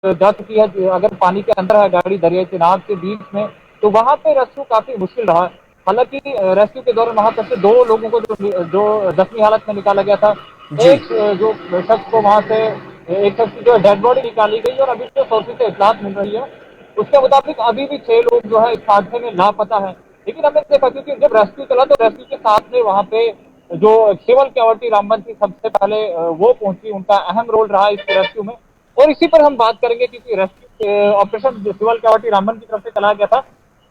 जा चुकी है, अगर पानी के अंदर है गाड़ी दरिया चिनाब के बीच में, तो वहां पे रेस्क्यू काफी मुश्किल रहा। हालांकि रेस्क्यू के दौरान वहां पर से 2 लोगों को जो जख्मी हालत में निकाला गया था। जी। एक जो शख्स को वहां से एक शख्स की जो डेड बॉडी निकाली गई और अभी जो सोर्सेज से इतलात मिल रही है उसके मुताबिक अभी भी 6 लोग जो है इस हादसे में लापता है। लेकिन हमने देखा क्योंकि जब रेस्क्यू चला तो रेस्क्यू के साथ में वहां पे जो सिविल क्योरिटी रामबन थी सबसे पहले वो पहुंची, उनका अहम रोल रहा इस रेस्क्यू में। और इसी पर हम बात करेंगे क्योंकि रेस्क्यू ऑपरेशन सिविल क्योरिटी रामबन की तरफ से चला गया था।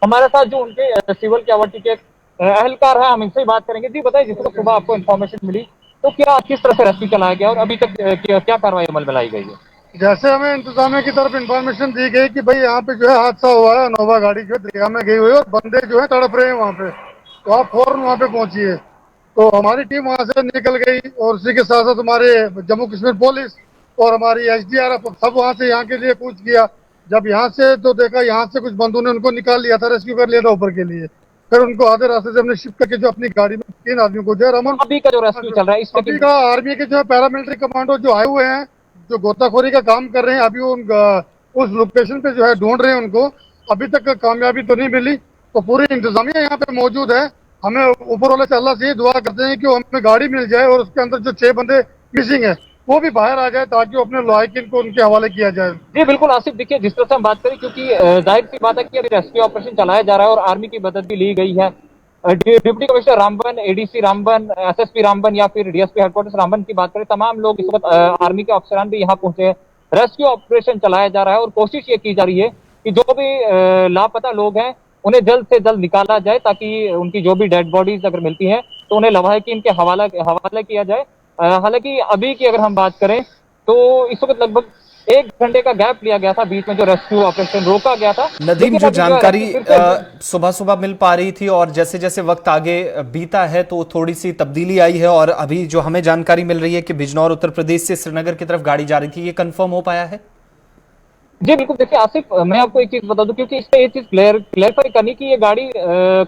हमारे साथ जो उनके सिविल क्योरिटी के एहलकार है, हम इनसे ही बात करेंगे। जी बताइए, जिस तरह सुबह आपको इन्फॉर्मेशन मिली तो क्या किस तरह से रेस्क्यू चलाया गया और अभी तक क्या कार्रवाई अमल में लाई गई है? जैसे हमें इंतजामिया की तरफ इंफॉर्मेशन दी गई कि भाई यहाँ पे जो है हादसा हुआ है, नोवा गाड़ी जो है दरिया में गई हुई है और बंदे जो है तड़प रहे हैं वहाँ पे, तो आप फौरन वहाँ पे पहुंचिए। तो हमारी टीम वहाँ से निकल गई और उसी के साथ साथ हमारे जम्मू कश्मीर पुलिस और हमारी एसडीआरएफ सब वहाँ से यहाँ के लिए कूच किया। जब यहाँ से तो देखा, यहाँ से कुछ बंदों ने उनको निकाल लिया था, रेस्क्यू कर लिया था ऊपर के लिए। फिर उनको आधे रास्ते से हमने शिफ्ट करके जो अपनी गाड़ी में 3 आदमियों को जो है रमन, अभी का जो रेस्क्यू चल रहा है अभी का आर्मी के जो है पैरामिलिट्री कमांडो जो आए हुए हैं, जो गोताखोरी का काम कर रहे हैं, अभी वो उस लोकेशन पे जो है ढूंढ रहे हैं उनको। अभी तक कामयाबी तो नहीं मिली, तो पूरी इंतजामिया यहाँ पे मौजूद है। हमें ऊपर वाले से अल्लाह से ये दुआ करते हैं कि हमें गाड़ी मिल जाए और उसके अंदर जो 6 बंदे मिसिंग है वो भी बाहर आ जाए ताकि वो अपने लॉयकिन को उनके हवाले किया जाए। जी बिल्कुल आसिफ, देखिए जिस तरह से हम बात करें क्योंकि जाहिर सी बात है कि अभी रेस्क्यू ऑपरेशन चलाया जा रहा है और आर्मी की मदद भी ली गई है। Deputy commissioner Ramban, ADC Ramban, SSP Ramban या फिर डीएसपी हेडक्वार्टर्स रामबन की बात करें, तमाम लोग इस वक्त आर्मी के अफसरान भी यहाँ पहुंचे हैं। रेस्क्यू ऑपरेशन चलाया जा रहा है और कोशिश ये की जा रही है कि जो भी लापता लोग हैं उन्हें जल्द से जल्द निकाला जाए ताकि उनकी जो भी डेड बॉडीज अगर मिलती हैं तो उन्हें लवाहिकीन के हवाला किया जाए। हालांकि अभी की अगर हम बात करें तो इस वक्त लगभग 1 घंटे का गैप लिया गया था बीच में, जो रेस्क्यू ऑपरेशन रोका गया था। नदीम, लेकिन जो अभी जानकारी रेस्क्यू फिर से सुबह सुबह मिल पा रही थी और जैसे जैसे वक्त आगे बीता है तो थोड़ी सी तब्दीली आई है और अभी जो हमें जानकारी मिल रही है कि बिजनौर उत्तर प्रदेश से श्रीनगर की तरफ गाड़ी जा रही थी, ये कंफर्म हो पाया है? जी बिल्कुल, देखिए आसिफ, मैं आपको एक चीज बता दूं क्योंकि इसमें एक चीज क्लेरिफाई करनी कि ये गाड़ी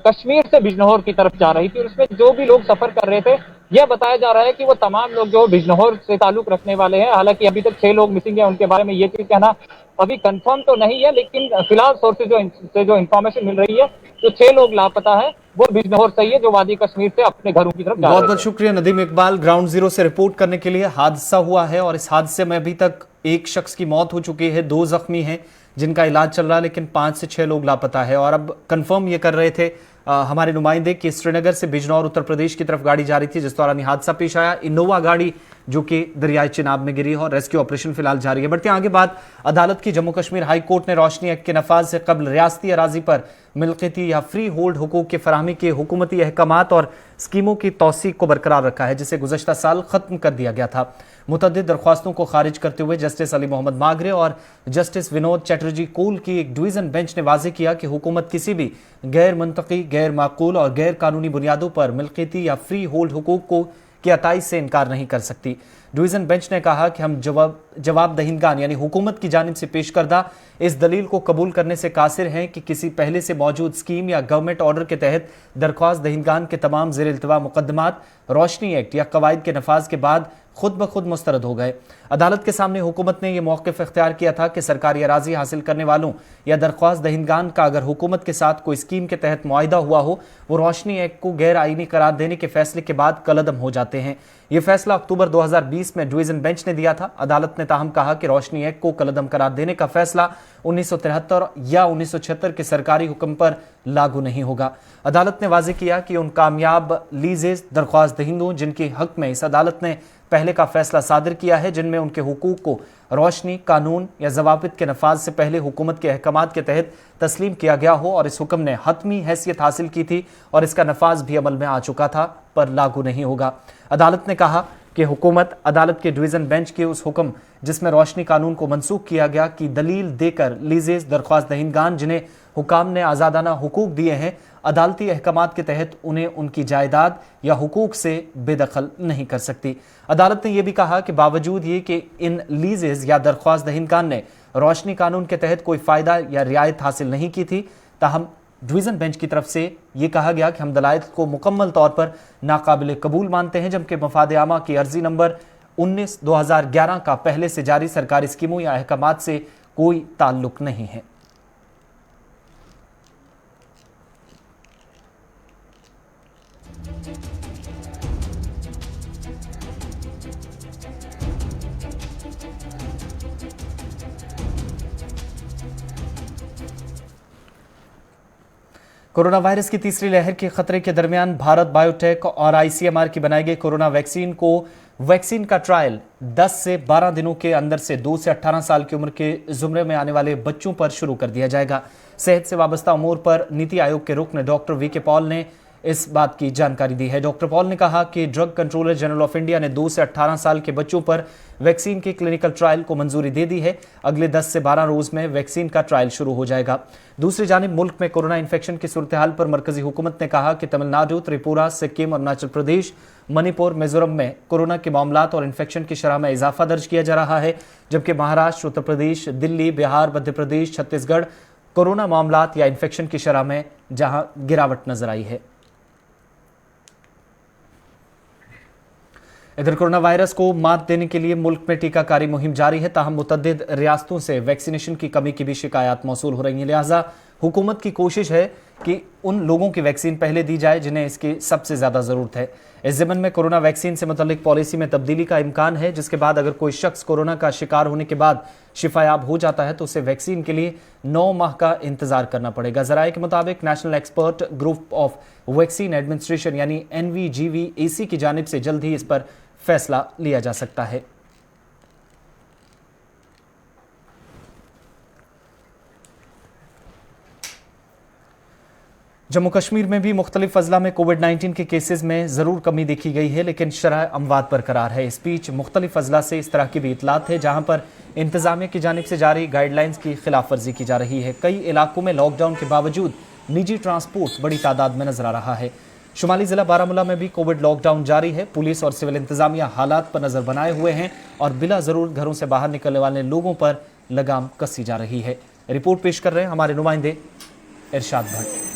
कश्मीर से बिजनौर की तरफ जा रही थी और इसमें जो भी लोग सफर कर रहे थे यह बताया जा रहा है कि वो तमाम लोग जो बिजनौर से ताल्लुक रखने वाले हैं। हालांकि अभी तक 6 लोग मिसिंग हैं, उनके बारे में ये चीज कहना अभी कंफर्म तो नहीं है, लेकिन फिलहाल सोर्सेज से जो इन्फॉर्मेशन मिल रही है, जो 6 लोग लापता है वो बिजनौर से ही है, जो वादी कश्मीर से अपने घरों की तरफ जा बहुत रहे बहुत थे। शुक्रिया नदीम इकबाल, ग्राउंड जीरो से रिपोर्ट करने के लिए। हादसा हुआ है और इस हादसे में अभी तक एक शख्स की मौत हो चुकी है, 2 जख्मी हैं जिनका इलाज चल रहा है, लेकिन 5 से 6 लोग लापता है। और अब कंफर्म ये कर रहे थे हमारे नुमाइंदे कि श्रीनगर से बिजनौर उत्तर प्रदेश की तरफ गाड़ी जा रही थी जिस दौरान ये हादसा पेश आया। इनोवा गाड़ी जो कि दरियाई चिनाब में गिरी है और रेस्क्यू ऑपरेशन फिलहाल जारी है। बढ़ते आगे बात अदालत की। जम्मू कश्मीर हाई कोर्ट ने रोशनी एक्ट के नफाज से कबल रियासती अराजी पर मिल्कियती या फ्री होल्ड हुकूक की फराहमी के हुकूमती अहकामात और स्कीमों की तौसीक को बरकरार रखा है, जिसे गुज़श्ता साल खत्म कर दिया गया था। मुतअद्दिद दरख्वास्तों को खारिज करते हुए जस्टिस अली मोहम्मद मागरे और जस्टिस विनोद चटर्जी कोल की एक डिवीजन बेंच ने वाजे किया कि हुकूमत किसी भी गैर मंतकी, गैर माकूल और गैर कानूनी बुनियादों पर मिल्कियती या फ्री होल्ड हुकूक को की अताई से इनकार नहीं कर सकती। डिवीजन बेंच ने कहा कि हम जवाब दहिंदगान यानी हुकूमत की जानिब से पेश करदा इस दलील को कबूल करने से कासिर हैं कि किसी पहले से मौजूद स्कीम या गवर्नमेंट ऑर्डर के तहत दरख्वास्त दहिंदगान के तमाम ज़ेर इल्तवा मुकदमात रोशनी एक्ट या कवायद के नफाज के बाद खुद ब खुद मुस्तरद हो गए। अदालत के सामने हुकूमत ने यह मौक़िफ़ इख्तियार किया था कि सरकारी अराजी हासिल करने वालों या दरख्वास्त दहिंदगान का अगर हुकूमत के साथ कोई स्कीम के तहत मुआहिदा हुआ हो, वो रोशनी एक्ट को गैर आईनी करार देने के फैसले के बाद कलअदम हो जाते हैं। यह फैसला अक्टूबर 2020 में डिवीजन बेंच ने दिया था। अदालत ने ताहम कहा कि रोशनी एक्ट को कलअदम करार देने का फैसला 1973 या 1976 के सरकारी हुक्म पर लागू नहीं होगा। अदालत ने वाज़ेह किया कि उन कामयाब लीजेज दरख्वास्त दहिंदों जिनके हक में इस अदालत ने पहले का फैसला सादर किया है, जिनमें उनके हुकूक को रोशनी कानून या जवाबित के नफाज से पहले हुकूमत के अहकामात के तहत तस्लीम किया गया हो और इस हुक्म ने हतमी हैसियत हासिल की थी और इसका नफाज भी अमल में आ चुका था, पर लागू नहीं होगा। अदालत ने कहा कि हुकूमत अदालत के डिवीजन बेंच के उस हुक्म जिसमें रोशनी कानून को मनसूख किया गया की दलील देकर लीजेज दरख्वास्त दहिंदगान जिन्हें हुकाम ने आज़ादाना हुकूक दिए हैं, अदालती अहकामात के तहत उन्हें उनकी जायदाद या हुकूक से बेदखल नहीं कर सकती। अदालत ने यह भी कहा कि बावजूद ये कि इन लीजेज या दरख्वास्त दहिंदगान ने रोशनी कानून के तहत कोई फ़ायदा या रियायत हासिल नहीं की थी, ताहम डिवीज़न बेंच की तरफ से ये कहा गया कि हम दलाइल को मुकम्मल तौर पर नाकाबिल कबूल मानते हैं, जबकि मफाद आमा की अर्जी नंबर 19/2011 का पहले से जारी सरकारी स्कीमों या अहकामात से कोई ताल्लुक नहीं है। कोरोना वायरस की तीसरी लहर के खतरे के दरमियान भारत बायोटेक और आईसीएमआर की बनाई गई कोरोना वैक्सीन का ट्रायल 10 से 12 दिनों के अंदर से 2 से 18 साल की उम्र के जुमरे में आने वाले बच्चों पर शुरू कर दिया जाएगा। सेहत से वाबस्ता उमूर पर नीति आयोग के रुकन डॉक्टर वीके पॉल ने इस बात की जानकारी दी है। डॉक्टर पॉल ने कहा कि drug controller general of India ने 2 से 18 साल के बच्चों पर वैक्सीन के क्लिनिकल ट्रायल को मंजूरी दे दी है। अगले 10 से 12 रोज में वैक्सीन का ट्रायल शुरू हो जाएगा। दूसरी जानिब मुल्क में कोरोना इन्फेक्शन की सूरत हाल पर मरकजी हुकूमत ने कहा कि तमिलनाडु, त्रिपुरा, सिक्किम, अरुणाचल प्रदेश, मणिपुर, मिजोरम में कोरोना के मामलात और इन्फेक्शन की शरह में इजाफा दर्ज किया जा रहा है, जबकि महाराष्ट्र, उत्तर प्रदेश, दिल्ली, बिहार, मध्य प्रदेश, छत्तीसगढ़ कोरोना मामलात या इन्फेक्शन की शरह में जहां गिरावट नजर आई है। इधर कोरोना वायरस को मात देने के लिए मुल्क में टीकाकारी मुहिम जारी है, ताहम मुतअद्दिद रियासतों से वैक्सीनेशन की कमी की भी शिकायत मौसूल हो रही है। लिहाजा हुकूमत की कोशिश है कि उन लोगों की वैक्सीन पहले दी जाए जिन्हें इसकी सबसे ज़्यादा ज़रूरत है। इस ज़िमन में कोरोना वैक्सीन से मुतल्लिक पॉलिसी में तब्दीली का इम्कान है, जिसके बाद अगर कोई शख्स कोरोना का शिकार होने के बाद शिफायाब हो जाता है तो उसे वैक्सीन के लिए 9 माह का इंतजार करना पड़ेगा। ज़राए के मुताबिक national expert group of vaccine administration यानी NVGVAC की जानिब से जल्द ही इस पर फैसला लिया जा सकता है। जम्मू कश्मीर में भी मुख्तलिफ अजला में कोविड-19 के केसेस में ज़रूर कमी देखी गई है, लेकिन शरह अमवात बरकरार है। इस बीच मुख्तलिफ अजला से इस तरह की भी इतलात है जहां पर इंतजामिया की जानिब से जारी गाइडलाइंस की खिलाफ वर्जी की जा रही है। कई इलाकों में लॉकडाउन के बावजूद निजी ट्रांसपोर्ट बड़ी तादाद में नजर आ रहा है। शुमाली जिला बारामूला में भी कोविड लॉकडाउन जारी है। पुलिस और सिविल इंतजामिया हालात पर नजर बनाए हुए हैं और बिला जरूरत घरों से बाहर निकलने वाले लोगों पर लगाम कसी जा रही है। रिपोर्ट पेश कर रहे हैं हमारे नुमाइंदे इरशाद भट्ट।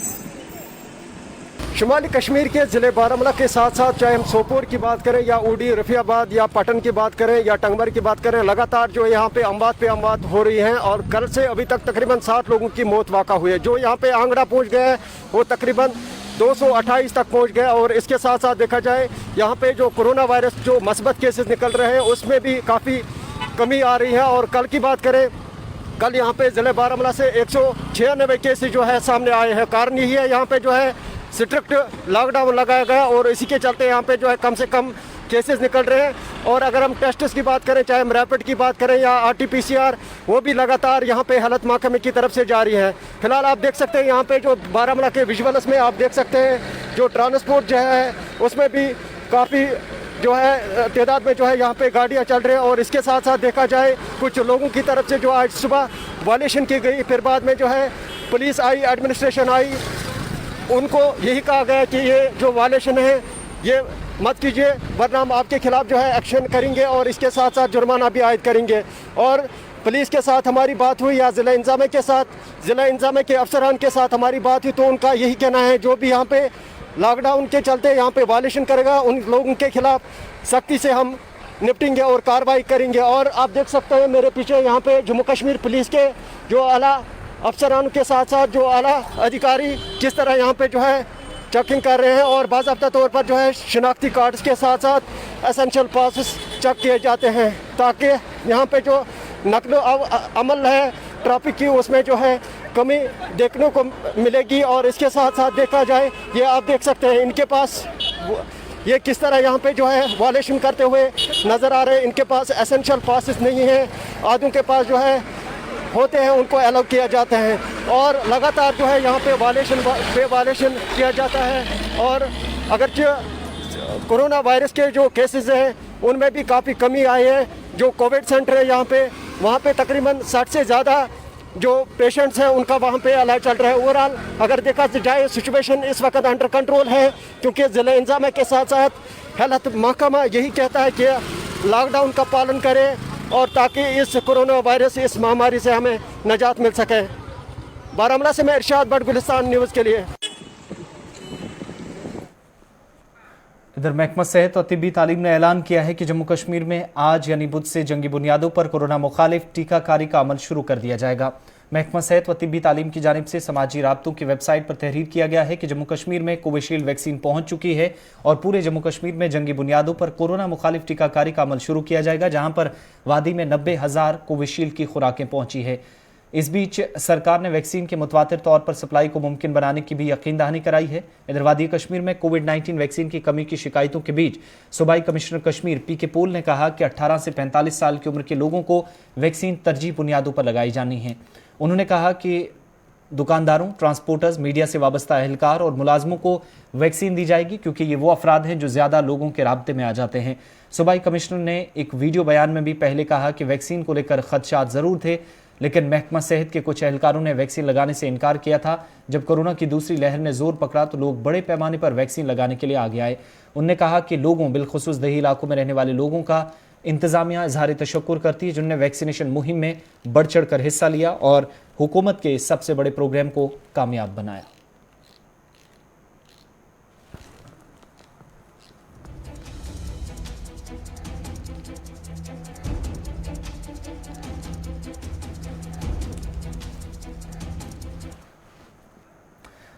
शुमाली कश्मीर के ज़िले बारामूला के साथ साथ चाहे हम सोपोर की बात करें या ऊडी, रफियाबाद या पटन की बात करें या टंगमर की बात करें, लगातार जो यहाँ पे अमवात हो रही हैं और कल से अभी तक तकरीबन 60 लोगों की मौत वाक़ा हुई है। जो यहाँ पे आंगड़ा पहुँच गए हैं वो तकरीबन 228 तक पहुँच गया। और इसके साथ साथ देखा जाए यहाँ पे जो कोरोना वायरस जो मस्बत केसेस निकल रहे हैं उसमें भी काफ़ी कमी आ रही है। और कल की बात करें, कल यहाँ पे ज़िले बारामूला से 196 केसेस जो है सामने आए हैं। कारण यही है यहाँ पे जो है स्ट्रिक्ट लॉकडाउन लगाया गया और इसी के चलते यहाँ पे जो है कम से कम केसेस निकल रहे हैं। और अगर हम टेस्ट की बात करें, चाहे हम रैपिड की बात करें या RT-PCR, वो भी लगातार यहाँ पे हेल्थ महकमे की तरफ से जारी है। फिलहाल आप देख सकते हैं यहाँ पे जो बारामूला के विजुअल्स में आप देख सकते हैं जो ट्रांसपोर्ट जो है उसमें भी काफ़ी जो है तादाद में जो है यहाँ पे गाड़ियाँ चल रही हैं। और इसके साथ साथ देखा जाए कुछ लोगों की तरफ से जो आज सुबह वायलेशन की गई, फिर बाद में जो है पुलिस आई, एडमिनिस्ट्रेशन आई, उनको यही कहा गया कि ये जो वायलेशन है ये मत कीजिए वरना हम आपके खिलाफ जो है एक्शन करेंगे और इसके साथ साथ जुर्माना भी आयद करेंगे। और पुलिस के साथ हमारी बात हुई या ज़िला इंतज़ामिया के साथ, ज़िला इंतज़ामिया के अफसरान के साथ हमारी बात हुई तो उनका यही कहना है जो भी यहाँ पे लॉकडाउन के चलते यहाँ पे वायलेशन करेगा उन लोगों के खिलाफ सख्ती से हम निपटेंगे और कार्रवाई करेंगे। और आप देख सकते हैं मेरे पीछे यहाँ पे जम्मू कश्मीर पुलिस के जो आला अफसरान के साथ साथ जो आला अधिकारी किस तरह यहाँ पे जो है चेकिंग कर रहे हैं और बाज़ाब्ता तौर पर जो है शिनाख्ती कार्ड्स के साथ साथ एसेंशियल पासेस चेक किए जाते हैं ताकि यहाँ पे जो नकलो अमल है ट्रैफिक की उसमें जो है कमी देखने को मिलेगी। और इसके साथ साथ देखा जाए ये आप देख सकते हैं इनके पास ये किस तरह यहाँ पे जो है वायलेशन करते हुए नज़र आ रहे हैं। इनके पास एसेंशियल पासेस नहीं है, आदमी के पास जो है होते हैं उनको अलाउ किया जाता है और लगातार जो है यहाँ पे वायलेशन किया जाता है। और अगरचे कोरोना वायरस के जो केसेस हैं उनमें भी काफ़ी कमी आई है। जो कोविड सेंटर है यहाँ पे वहाँ पे तकरीबन 60 से ज़्यादा जो पेशेंट्स हैं उनका वहाँ पे इलाज चल रहा है। ओवरऑल अगर देखा जाए सिचुएशन इस वक्त अंडर कंट्रोल है क्योंकि ज़िला इंतज़ामिया के साथ साथ हेल्थ महकमा यही कहता है कि लॉकडाउन का पालन करें और ताकि इस कोरोना वायरस इस महामारी से हमें निजात मिल सके। बारामूला से मैं इरशाद भट्ट, गुलिस्तान न्यूज़ के लिए। इधर महकमा सेहत और तिब्बी तालीम ने ऐलान किया है कि जम्मू कश्मीर में आज यानी बुध से जंगी बुनियादों पर कोरोना मुखालिफ टीकाकारी का अमल शुरू कर दिया जाएगा। महकमा सेहत व तिब्बी तालीम की जानिब से समाजी राब्तों की वेबसाइट पर तहरीर किया गया है कि जम्मू कश्मीर में कोविशील्ड वैक्सीन पहुंच चुकी है और पूरे जम्मू कश्मीर में जंगी बुनियादों पर कोरोना मुखालिफ टीकाकारी का अमल शुरू किया जाएगा, जहां पर वादी में 90,000 कोविशील्ड की खुराकें पहुंची है। इस बीच सरकार ने वैक्सीन के मुतवातिर तौर पर सप्लाई को मुमकिन बनाने की भी यकीन दहानी कराई है। इधर वादी कश्मीर में कोविड-19 वैक्सीन की कमी की शिकायतों के बीच सूबाई कमिश्नर कश्मीर पीके पोल ने कहा कि 18 से 45 साल की उम्र के लोगों को वैक्सीन तरजीह बुनियादों पर लगाई जानी है। उन्होंने कहा कि दुकानदारों, ट्रांसपोर्टर्स, मीडिया से वाबस्ता अहलकार और मुलाजमों को वैक्सीन दी जाएगी क्योंकि ये वो अफराद हैं जो ज़्यादा लोगों के राब्ते में आ जाते हैं। सूबाई कमिश्नर ने एक वीडियो बयान में भी पहले कहा कि वैक्सीन को लेकर खदशात ज़रूर थे, लेकिन महकमा सेहत के कुछ एहलकारों ने वैक्सीन लगाने से इनकार किया था। जब कोरोना की दूसरी लहर ने जोर पकड़ा तो लोग बड़े पैमाने पर वैक्सीन लगाने के लिए आगे आए। उन्होंने कहा कि लोगों, बिलखुसूस दही इलाकों में रहने वाले लोगों का इंतजामिया इजहार तशक्कुर करती है जिन्होंने वैक्सीनेशन मुहिम में बढ़ चढ़ कर हिस्सा लिया और हुकूमत के इस सबसे बड़े प्रोग्राम को कामयाब बनाया।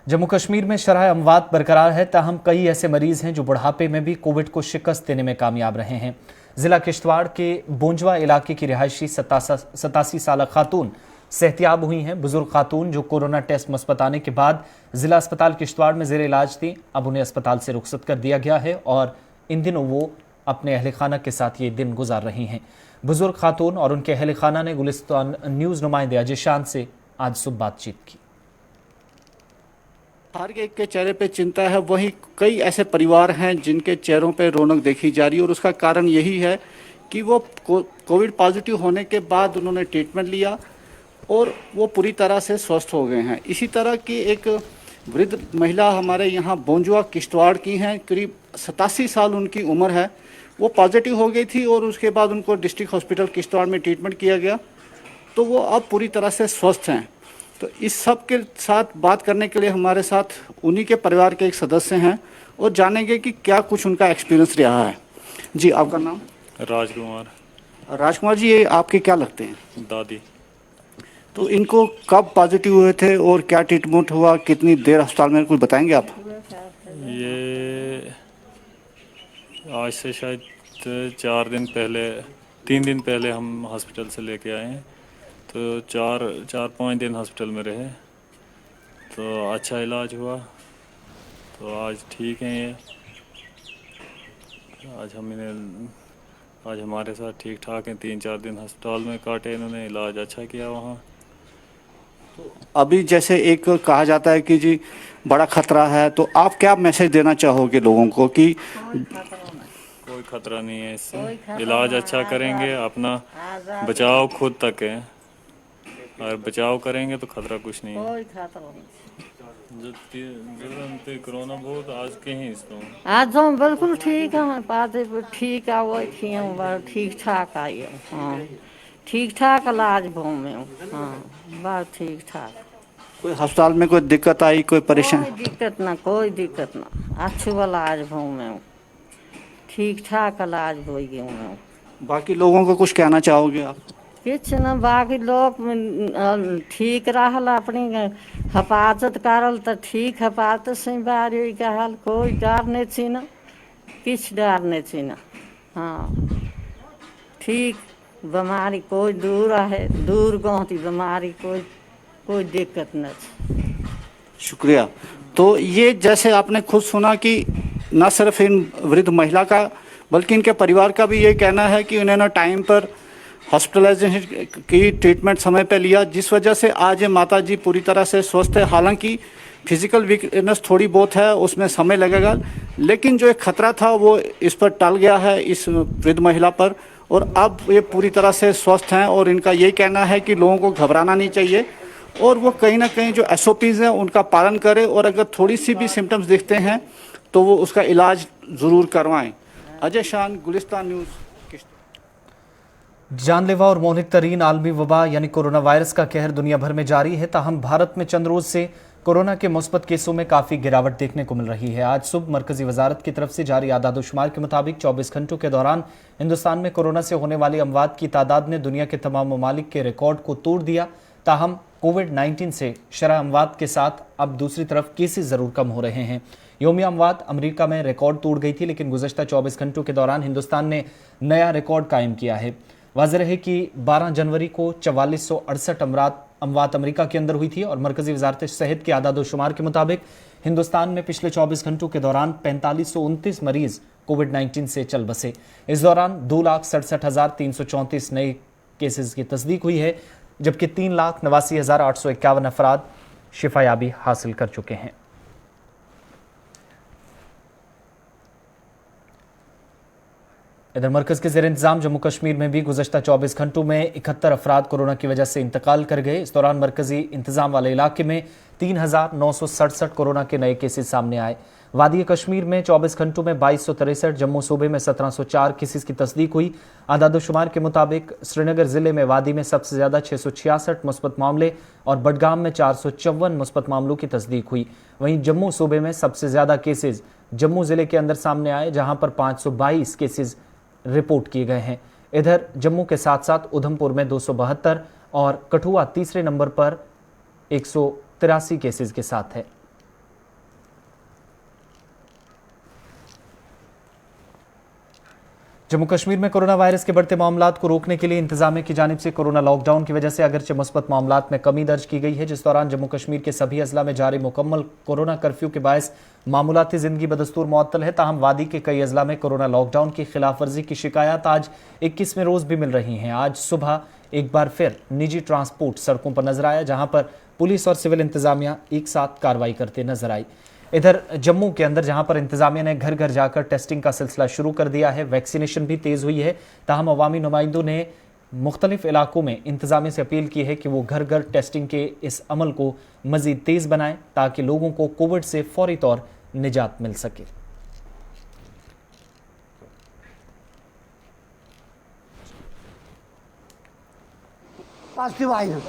जम्मू कश्मीर में शरह अमवात बरकरार है, ताहम कई ऐसे मरीज हैं जो बुढ़ापे में भी कोविड को शिकस्त देने में कामयाब रहे हैं। जिला किश्तवाड़ के बोंजवा इलाके की रिहायशी 87 साल खातून सेहतियाब हुई हैं। बुजुर्ग खातून जो कोरोना टेस्ट मुस्बत आने के बाद जिला अस्पताल किश्तवाड़ में जेर इलाज थी, अब उन्हें अस्पताल से रुखसत कर दिया गया है और इन दिनों वो अपने अहल खाना के साथ ये दिन गुजार रही हैं। बुजुर्ग खातून और उनके अहल खाना ने गुलिस्तान न्यूज़ नुमाइंदे अजय शान से आज सुबह बातचीत की। हर एक के चेहरे पे चिंता है, वहीं कई ऐसे परिवार हैं जिनके चेहरों पे रौनक देखी जा रही है और उसका कारण यही है कि वो कोविड पॉजिटिव होने के बाद उन्होंने ट्रीटमेंट लिया और वो पूरी तरह से स्वस्थ हो गए हैं। इसी तरह की एक वृद्ध महिला हमारे यहाँ बोंजवा किश्तवाड़ की हैं, करीब 87 साल उनकी उम्र है। वो पॉजिटिव हो गई थी और उसके बाद उनको डिस्ट्रिक्ट हॉस्पिटल किश्तवाड़ में ट्रीटमेंट किया गया, तो वो अब पूरी तरह से स्वस्थ हैं। तो इस सब के साथ बात करने के लिए हमारे साथ उन्हीं के परिवार के एक सदस्य हैं और जानेंगे कि क्या कुछ उनका एक्सपीरियंस रहा है। जी, आपका नाम? राजकुमार। राजकुमार जी, ये आपके क्या लगते हैं? दादी। तो इनको कब पॉजिटिव हुए थे और क्या ट्रीटमेंट हुआ, कितनी देर अस्पताल में, कुछ बताएंगे आप? ये आज से शायद 3 दिन पहले हम हॉस्पिटल से लेके आए हैं, तो 4-5 दिन हॉस्पिटल में रहे, तो अच्छा इलाज हुआ, तो आज ठीक हैं ये। आज हमारे साथ ठीक ठाक हैं। 3-4 दिन अस्पताल में काटे इन्होंने, इलाज अच्छा किया वहाँ। अभी जैसे एक कहा जाता है कि जी बड़ा खतरा है, तो आप क्या मैसेज देना चाहोगे लोगों को कि कोई खतरा नहीं है इससे, इलाज अच्छा करेंगे, अपना बचाव खुद तक है, और बचाव करेंगे तो खतरा कुछ नहीं है। कोरोना बहुत आज के ही आज हम बिल्कुल ठीक है, पाते ठीक है, वो ठीक ठाक आई। हाँ, ठीक ठाक इलाज में। हाँ, बात ठीक ठाक। कोई अस्पताल में कोई दिक्कत आई, कोई परेशानी? कोई दिक्कत ना, अच्छी इलाज में, ठीक ठाक इलाज हो गया। बाकी लोगों को कुछ कहना चाहोगे आप? किछ न, बाकी लोग ठीक रहल, अपनी हिफाजत करल तो ठीक, हिफाजत से बाहर कहल, कोई डर नहीं थी ना, किछ डर नहीं थी ना। हाँ, ठीक, बीमारी कोई दूर है, दूर गाँव की बीमारी कोई दिक्कत नहीं। शुक्रिया। तो ये जैसे आपने खुद सुना कि न सिर्फ इन वृद्ध महिला का बल्कि इनके परिवार का भी ये कहना है कि उन्होंने टाइम पर हॉस्पिटलाइजेशन की ट्रीटमेंट समय पर लिया, जिस वजह से आज ये माता जी पूरी तरह से स्वस्थ है। हालांकि फिजिकल वीकनेस थोड़ी बहुत है, उसमें समय लगेगा, लेकिन जो एक खतरा था वो इस पर टल गया है, इस वृद्ध महिला पर, और अब ये पूरी तरह से स्वस्थ हैं। और इनका ये कहना है कि लोगों को घबराना नहीं चाहिए और वो कहीं ना कहीं जो SOPs हैं उनका पालन करें, और अगर थोड़ी सी भी सिम्टम्स दिखते हैं तो वो उसका इलाज ज़रूर करवाएं। अजय शान, गुलिस्तान न्यूज़। जानलेवा और मोहलिक तरीन आलमी वबा यानी कोरोना वायरस का कहर दुनिया भर में जारी है, ताहम भारत में चंद रोज से कोरोना के मुस्बत केसों में काफ़ी गिरावट देखने को मिल रही है। आज सुबह मरकजी वजारत की तरफ से जारी आदादोशुमार के मुताबिक 24 घंटों के दौरान हिंदुस्तान में कोरोना से होने वाली अमवात की तादाद ने दुनिया के तमाम ममालिक के रिकॉर्ड को तोड़ दिया। ताहम कोविड-19 से शरह अमवात के साथ अब दूसरी तरफ केसेस ज़रूर कम हो रहे हैं। योमिया अमवात अमेरिका में रिकॉर्ड तोड़ गई थी, लेकिन गुज़श्ता 24 घंटों के दौरान हिंदुस्तान ने नया रिकॉर्ड कायम किया है। वाज़ेह है कि 12 जनवरी को 4468 अमवात अमेरिका के अंदर हुई थी और मरकजी वजारत सेहत के आदादोशुमार के मुताबिक हिंदुस्तान में पिछले 24 घंटों के दौरान 4529 मरीज कोविड-19 से चल बसे। इस दौरान 2,67,334 नए केसेस की तस्दीक हुई है, जबकि 3,89,851 अफराद शिफायाबी हासिल कर चुके हैं। इधर मरकज के ज़ेर इंतजाम जम्मू कश्मीर में भी गुज़श्ता 24 घंटों में 71 अफराद कोरोना की वजह से इंतकाल कर गए। इस दौरान मरकजी इंतजाम वाले इलाके में 3,967 कोरोना के नए केसेस सामने आए। वादी कश्मीर में 24 घंटों में 2263, जम्मू सूबे में 1704 केसेस की तस्दीक हुई। आदादोशुमार के मुताबिक श्रीनगर ज़िले में वादी में सबसे ज़्यादा 666 मुस्बत मामले और बडगाम में 454 मुस्बत मामलों की तस्दीक हुई। वहीं जम्मू सूबे में सबसे ज़्यादा केसेस जम्मू ज़िले के अंदर सामने आए, जहाँ पर 522 केसेस रिपोर्ट किए गए हैं। इधर जम्मू के साथ साथ उधमपुर में 272 और कठुआ तीसरे नंबर पर 183 केसेस के साथ है। जम्मू कश्मीर में कोरोना वायरस के बढ़ते मामलात को रोकने के लिए इंतजामिया की जानिब से कोरोना लॉकडाउन की वजह से अगरचे मुस्बत मामलात में कमी दर्ज की गई है, जिस दौरान जम्मू कश्मीर के सभी अजला में जारी मुकम्मल कोरोना कर्फ्यू के बायस मामूलाती जिंदगी बदस्तूर मुअत्तल है। ताहम वादी के कई अजला में कोरोना लॉकडाउन की खिलाफ वर्जी की शिकायत आज 21वें रोज भी मिल रही हैं। आज सुबह एक बार फिर निजी ट्रांसपोर्ट सड़कों पर नजर आया, जहां पर पुलिस और सिविल इंतजामिया एक साथ कार्रवाई करते नजर आई। इधर जम्मू के अंदर जहां पर इंतजामिया ने घर घर जाकर टेस्टिंग का सिलसिला शुरू कर दिया है, वैक्सीनेशन भी तेज हुई है। ताहम अवामी नुमाइंदों ने मुख्तलिफ इलाकों में इंतजामिया से अपील की है कि वो घर घर टेस्टिंग के इस अमल को मजीद तेज बनाएं, ताकि लोगों को कोविड से फौरी तौर निजात मिल सके। पॉजिटिव आए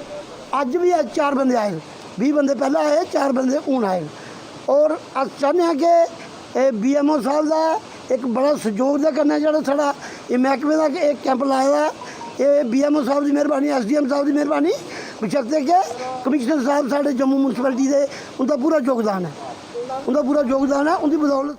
अज भी 4 बंदे आए, 20 बंदे पहले आए, 4 बंदे हूँ आए। और अस चाहते हैं कि BMO साहब का एक बड़ा सहयोग का करना, जो साड़ा महकमे का एक कैंप लाया है, ये BMO साहब की मेहरबानी, SDM साहब की मेहरबानी, बशर्ते कि कमिश्नर साहब साढ़े जम्मू म्यूनसिपैलिटी के उनका पूरा योगदान है, उनकी बदौलत।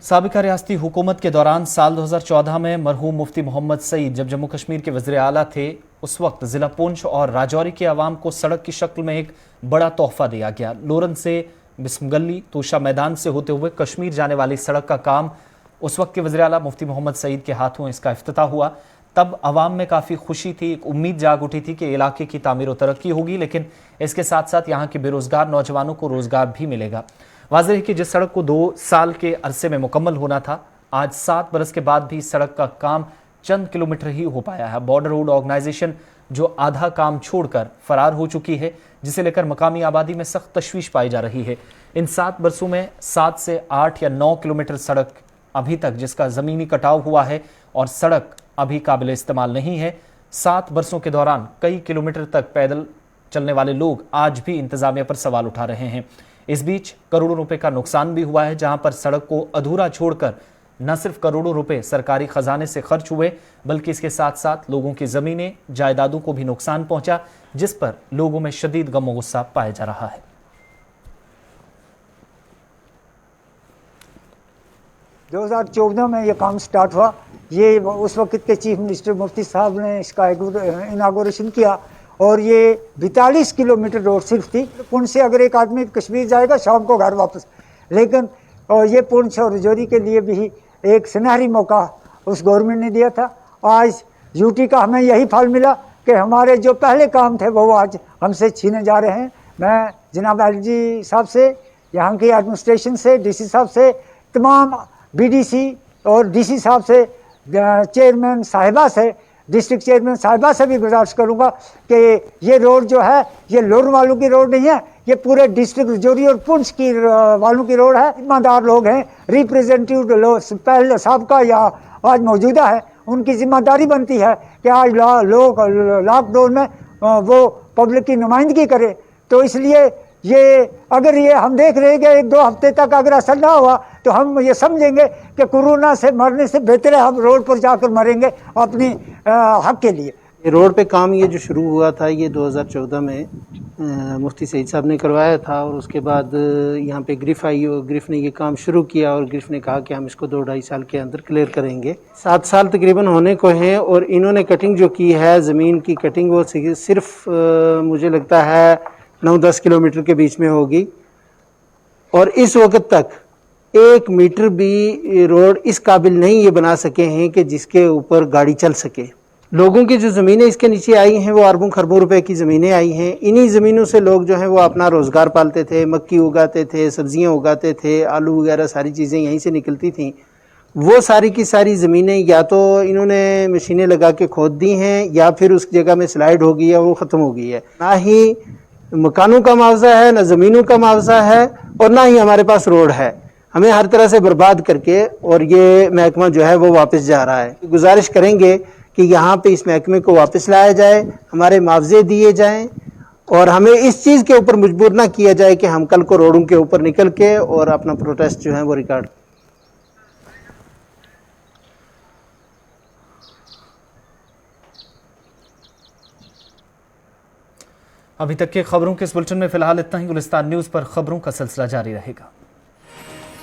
साबिका रियासती हुकूमत के दौरान साल 2014 में मरहूम मुफ्ती मोहम्मद सईद जब जम्मू कश्मीर के वज़ीर आला थे, उस वक्त ज़िला पुंछ और राजौरी के अवाम को सड़क की शक्ल में एक बड़ा तोहफा दिया गया। लोरन से बिस्मगली तोशा मैदान से होते हुए कश्मीर जाने वाली सड़क का काम उस वक्त के वज़ीर आला मुफ्ती मोहम्मद सईद के हाथों इसका इफ्तिताह हुआ। तब अवाम में काफ़ी खुशी थी, एक उम्मीद जाग उठी थी कि इलाके की तामीर और तरक्की होगी, लेकिन इसके साथ साथ यहाँ के बेरोज़गार नौजवानों को रोज़गार भी मिलेगा। वाज़ेह है कि जिस सड़क को 2 साल के अरसे में मुकम्मल होना था, आज 7 बरस के बाद भी सड़क का काम चंद किलोमीटर ही हो पाया है। बॉर्डर रोड ऑर्गेनाइजेशन जो आधा काम छोड़कर फरार हो चुकी है, जिसे लेकर मकामी आबादी में सख्त तशवीश पाई जा रही है। इन 7 बरसों में 7 से 8 या 9 किलोमीटर सड़क अभी तक जिसका ज़मीनी कटाव हुआ है और सड़क अभी काबिल इस्तेमाल नहीं है। 7 बरसों के दौरान कई किलोमीटर तक पैदल चलने वाले लोग आज भी इंतजामिया पर सवाल उठा रहे हैं। इस बीच करोड़ों रुपए का नुकसान भी हुआ है, जहां पर सड़क को अधूरा छोड़कर न सिर्फ करोड़ों रुपए सरकारी खजाने से खर्च हुए, बल्कि इसके साथ साथ लोगों की ज़मीनें जायदादों को भी नुकसान पहुंचा, जिस पर लोगों में शदीद गम और गुस्सा पाया जा रहा है। 2014 में ये काम स्टार्ट हुआ। ये उस वक्त के चीफ मिनिस्टर मुफ्ती साहब ने इसका इनागोरेशन किया और ये 42 किलोमीटर रोड सिर्फ थी। पुंछ से अगर एक आदमी कश्मीर जाएगा शाम को घर वापस, लेकिन और ये पुंछ और राजौरी के लिए भी एक सुनहरी मौका उस गवर्नमेंट ने दिया था। आज यूटी का हमें यही फल मिला कि हमारे जो पहले काम थे वो आज हमसे छीने जा रहे हैं। मैं जनाब LG साहब से, यहाँ की एडमिनिस्ट्रेशन से, DC साहब से, तमाम BDC और DC साहब से, चेयरमैन साहिबा से, डिस्ट्रिक्ट चेयरमैन साहिबा से भी गुजारिश करूँगा कि ये रोड जो है ये लोर वालों की रोड नहीं है, ये पूरे डिस्ट्रिक्ट राजौरी और पुंछ की वालों की रोड है। ईमानदार लोग हैं, रिप्रेजेंटेटिव पहले सबका या आज मौजूदा है, उनकी जिम्मेदारी बनती है कि आज लोग लॉकडाउन में वो पब्लिक की नुमाइंदगी करे, तो इसलिए ये अगर ये हम देख रहे हैं कि 1-2 हफ्ते तक अगर असर ना हुआ तो हम ये समझेंगे कि कोरोना से मरने से बेहतर है हम रोड पर जाकर मरेंगे अपनी हक के लिए। ये रोड पे काम ये जो शुरू हुआ था ये 2014 में मुफ्ती सईद साहब ने करवाया था, और उसके बाद यहाँ पे ग्रिफ आई और ग्रिफ ने ये काम शुरू किया और ग्रिफ ने कहा कि हम इसको 2-2.5 साल के अंदर क्लियर करेंगे। 7 साल तकरीबन होने को हैं और इन्होंने कटिंग जो की है ज़मीन की कटिंग वो सिर्फ मुझे लगता है 9-10 किलोमीटर के बीच में होगी, और इस वक्त तक 1 मीटर भी रोड इस काबिल नहीं ये बना सके हैं कि जिसके ऊपर गाड़ी चल सके। लोगों की जो ज़मीनें इसके नीचे आई हैं वो अरबों खरबों रुपए की ज़मीनें आई हैं। इन्हीं ज़मीनों से लोग जो हैं वो अपना रोज़गार पालते थे, मक्की उगाते थे, सब्जियां उगाते थे, आलू वगैरह सारी चीज़ें यहीं से निकलती थीं। वो सारी की सारी ज़मीनें या तो इन्होंने मशीनें लगा के खोद दी हैं या फिर उस जगह में स्लाइड हो गई है, वो ख़त्म हो गई है। ना ही मकानों का मुआवजा है, ना ज़मीनों का मुआवजा है, और ना ही हमारे पास रोड है। हमें हर तरह से बर्बाद करके और ये महकमा जो है वो वापस जा रहा है। गुजारिश करेंगे कि यहाँ पे इस महकमे को वापस लाया जाए, हमारे मुआवजे दिए जाएं, और हमें इस चीज़ के ऊपर मजबूर ना किया जाए कि हम कल को रोडों के ऊपर निकल के और अपना प्रोटेस्ट जो है वो रिकॉर्ड। अभी तक के खबरों के इस बुलेटिन में फिलहाल इतना ही। गुलिस्तान न्यूज़ पर खबरों का सिलसिला जारी रहेगा।